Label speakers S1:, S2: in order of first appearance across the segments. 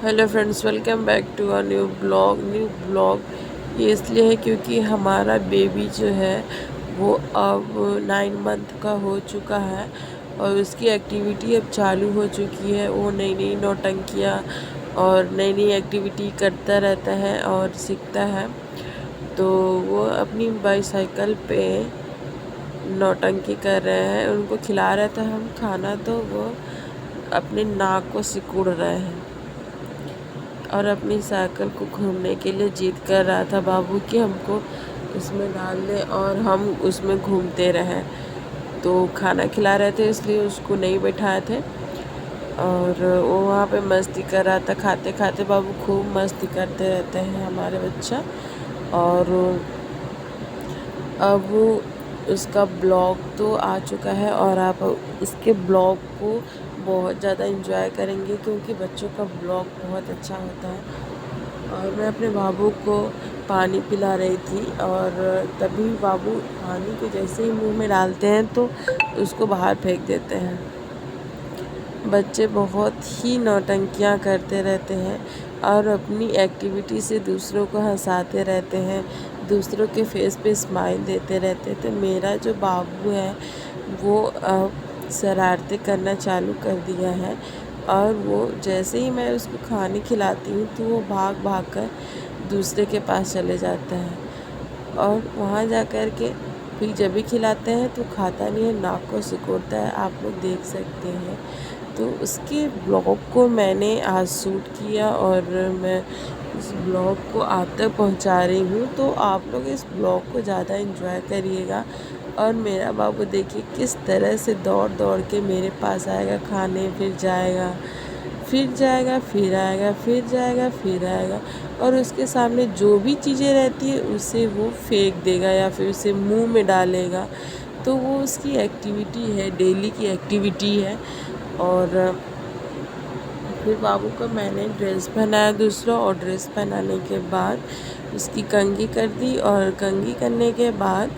S1: Hello friends, welcome back to a new blog. ये इसलिए है क्योंकि हमारा बेबी जो है वो अब 9 मंथ का हो चुका है और उसकी एक्टिविटी अब चालू हो चुकी है। वो नई नई नौटंकियाँ और नई नई एक्टिविटी करता रहता है और सीखता है। तो वो अपनी बाईसाइकिल पे नौटंकी कर रहे हैं। उनको खिला रहे थे हम खाना, तो वो अपने नाक को सिकुड़ रहे हैं और अपनी साइकिल को घूमने के लिए जिद कर रहा था बाबू कि हमको उसमें डाल दे और हम उसमें घूमते रहें। तो खाना खिला रहे थे इसलिए उसको नहीं बैठाए थे और वो वहाँ पे मस्ती कर रहा था। खाते खाते बाबू खूब मस्ती करते रहते हैं हमारे बच्चा। और अब उसका ब्लॉग तो आ चुका है और आप इसके ब्लॉग को बहुत ज़्यादा एंजॉय करेंगे क्योंकि बच्चों का ब्लॉग बहुत अच्छा होता है। और मैं अपने बाबू को पानी पिला रही थी और तभी बाबू पानी को जैसे ही मुंह में डालते हैं तो उसको बाहर फेंक देते हैं। बच्चे बहुत ही नौटंकियां करते रहते हैं और अपनी एक्टिविटी से दूसरों को हंसाते रहते हैं, दूसरों के फेस पे स्माइल देते रहते हैं। तो मेरा जो बाबू है वो शरारतें करना चालू कर दिया है और वो जैसे ही मैं उसको खाने खिलाती हूँ तो वो भाग भाग कर दूसरे के पास चले जाता है और वहाँ जा कर के फिर जब भी खिलाते हैं तो खाता नहीं है, नाक को सिकोड़ता है। आप लोग देख सकते हैं। तो उसके ब्लॉग को मैंने आज शूट किया और मैं इस ब्लॉग को आप तक पहुंचा रही हूँ। तो आप लोग इस ब्लॉग को ज़्यादा एंजॉय करिएगा। और मेरा बाबू देखिए किस तरह से दौड़ दौड़ के मेरे पास आएगा खाने, फिर जाएगा, फिर जाएगा, फिर आएगा, फिर जाएगा, फिर आएगा और उसके सामने जो भी चीज़ें रहती है उसे वो फेंक देगा या फिर उसे मुंह में डालेगा। तो वो उसकी एक्टिविटी है, डेली की एक्टिविटी है। और फिर बाबू को मैंने ड्रेस पहनाया दूसरा और ड्रेस पहनाने के बाद उसकी कंघी कर दी और कंघी करने के बाद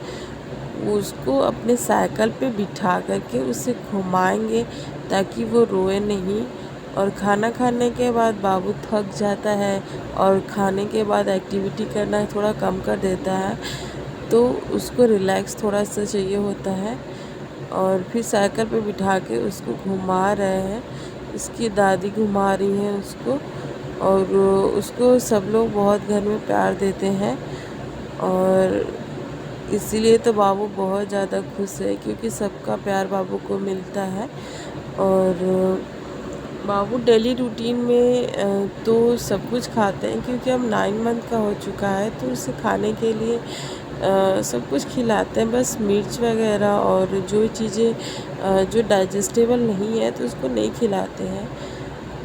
S1: उसको अपने साइकिल पे बिठा करके उसे घुमाएंगे ताकि वो रोए नहीं। और खाना खाने के बाद बाबू थक जाता है और खाने के बाद एक्टिविटी करना थोड़ा कम कर देता है, तो उसको रिलैक्स थोड़ा सा चाहिए होता है। और फिर साइकिल पे बिठा के उसको घुमा रहे हैं, उसकी दादी घुमा रही हैं उसको और उसको सब लोग बहुत घर में प्यार देते हैं और इसीलिए तो बाबू बहुत ज़्यादा खुश है क्योंकि सबका प्यार बाबू को मिलता है। और बाबू डेली रूटीन में तो सब कुछ खाते हैं क्योंकि अब 9 मंथ का हो चुका है, तो उसे खाने के लिए सब कुछ खिलाते हैं। बस मिर्च वगैरह और जो चीज़ें जो डाइजेस्टेबल नहीं है तो उसको नहीं खिलाते हैं।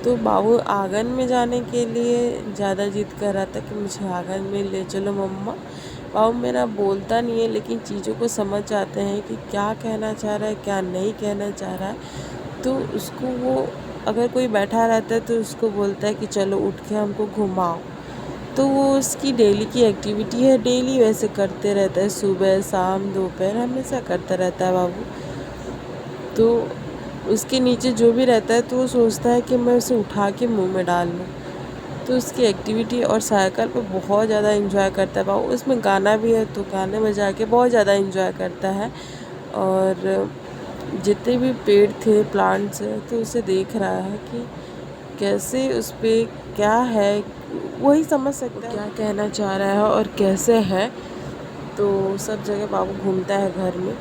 S1: तो बाबू आंगन में जाने के लिए ज़्यादा जिद कर रहा था कि मुझे आंगन में ले चलो मम्मा। बाबू मेरा बोलता नहीं है लेकिन चीज़ों को समझ जाते हैं कि क्या कहना चाह रहा है, क्या नहीं कहना चाह रहा है। तो उसको वो अगर कोई बैठा रहता है तो उसको बोलता है कि चलो उठ के हमको घुमाओ। तो वो उसकी डेली की एक्टिविटी है, डेली वैसे करते रहता है, सुबह शाम दोपहर हमेशा करता रहता है बाबू। तो उसके नीचे जो भी रहता है तो वो सोचता है कि मैं उसे उठा के मुंह में डाल लूँ। तो उसकी एक्टिविटी और साइकिल पे बहुत ज़्यादा एंजॉय करता है बाबू। उसमें गाना भी है तो गाने बजा के बहुत ज़्यादा एंजॉय करता है। और जितने भी पेड़ थे, प्लांट्स है, तो उसे देख रहा है कि कैसे उस पे क्या है, वही समझ सकता है क्या कहना चाह रहा है और कैसे है। तो सब जगह बाबू घूमता है घर में।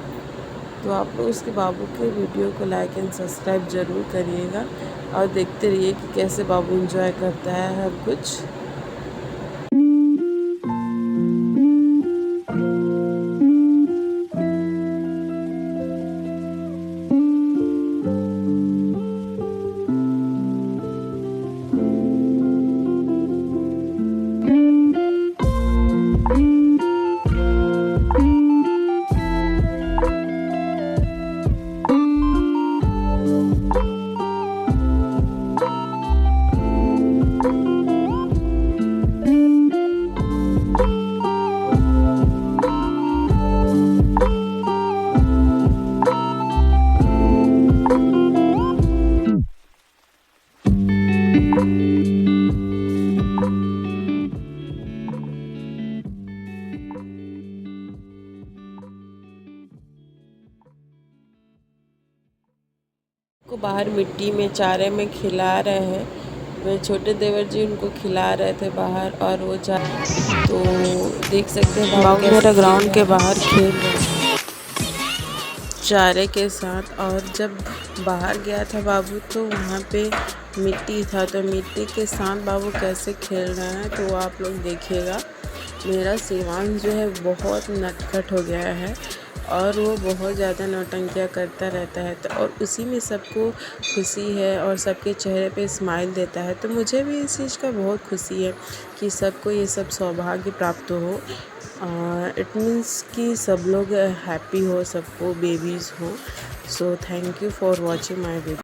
S1: तो आप लोग उसके बाबू के वीडियो को लाइक एंड सब्सक्राइब ज़रूर करिएगा और देखते रहिए कि कैसे बाबू एंजॉय करता है हर कुछ। बाहर मिट्टी में चारे में खिला रहे हैं। मेरे छोटे देवर जी उनको खिला रहे थे बाहर, और वो तो देख सकते हैं बाबू मेरा ग्राउंड के बाहर खेल रहे हैं चारे के साथ। और जब बाहर गया था बाबू तो वहाँ पे मिट्टी था, तो मिट्टी के साथ बाबू कैसे खेल रहे हैं तो आप लोग देखिएगा। मेरा शिवांश जो है बहुत नटखट हो गया है और वो बहुत ज़्यादा नौटंकियाँ करता रहता है, तो और उसी में सबको खुशी है और सबके चेहरे पे स्माइल देता है। तो मुझे भी इस चीज़ का बहुत खुशी है कि सबको ये सब सौभाग्य प्राप्त हो। इट मीन्स कि सब लोग हैप्पी हो, सबको बेबीज़ हो। So thank you for watching my video.